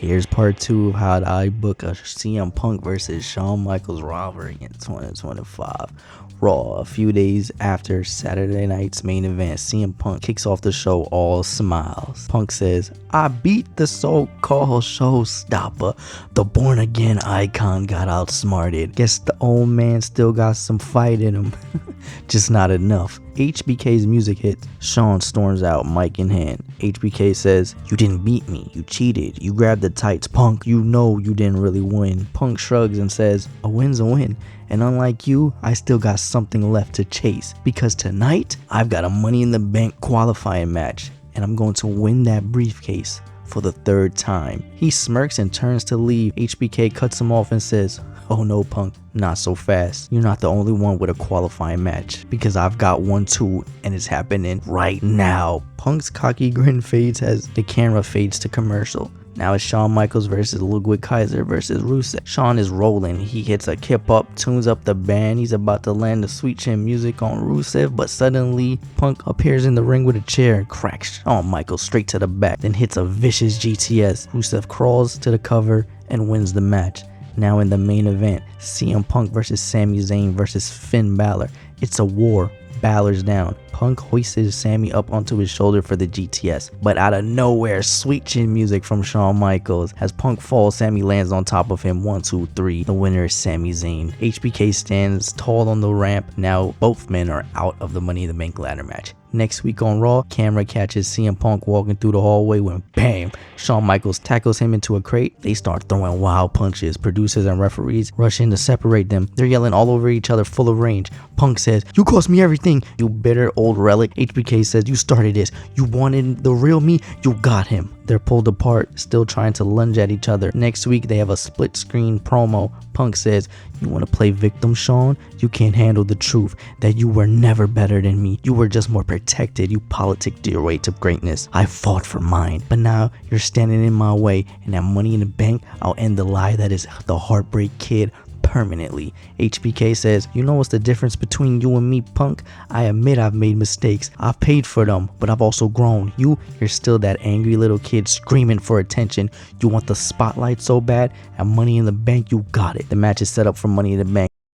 Here's part 2 of how I book a CM Punk versus Shawn Michaels rivalry in 2025. Raw, a few days after Saturday night's main event, CM Punk kicks off the show all smiles. Punk says, "I beat the so-called showstopper. The born-again icon got outsmarted. Guess the old man still got some fight in him." Just not enough. HBK's music hits. Shawn storms out, mic in hand. HBK says, "You didn't beat me. You cheated. You grabbed the tights, Punk. You know you didn't really win." Punk shrugs and says, "A win's a win. And unlike you, I still got something left to chase. Because tonight, I've got a Money in the Bank qualifying match. And I'm going to win that briefcase for the third time." He smirks and turns to leave. HBK cuts him off and says, "Oh no, Punk, not so fast. You're not the only one with a qualifying match, because I've got one too, and it's happening right now." Punk's cocky grin fades as the camera fades to commercial. Now it's Shawn Michaels versus Ludwig Kaiser versus Rusev. Shawn is rolling. He hits a kip up, tunes up the band. He's about to land the sweet chin music on Rusev, but suddenly Punk appears in the ring with a chair and cracks Shawn Michaels straight to the back, then hits a vicious GTS. Rusev crawls to the cover and wins the match. Now in the main event, CM Punk versus Sami Zayn versus Finn Balor. It's a war. Balor's down. Punk hoists Sami up onto his shoulder for the GTS, but out of nowhere, sweet chin music from Shawn Michaels. As Punk falls, Sami lands on top of him. 1, 2, 3. The winner is Sami Zayn. HBK stands tall on the ramp. Now both men are out of the Money in the Bank ladder match. Next week on Raw, camera catches CM Punk walking through the hallway when bam, Shawn Michaels tackles him into a crate. They start throwing wild punches. Producers and referees rush in to separate them. They're yelling all over each other, full of range. Punk says, "You cost me everything, you bitter old relic." HBK says, "You started this. You wanted the real me. You got him." They're pulled apart, still trying to lunge at each other. Next week, they have a split screen promo. Punk says, "You want to play victim, Shawn? You can't handle the truth that you were never better than me. You were just more protected. You politicked your way to greatness. I fought for mine. But now you're standing in my way, and that Money in the Bank, I'll end the lie that is the Heartbreak Kid permanently." HBK says, "You know what's the difference between you and me, Punk? I admit I've made mistakes. I've paid for them, but I've also grown. You're still that angry little kid screaming for attention. You want the spotlight so bad, and Money in the Bank, you got it." The match is set up for Money in the Bank.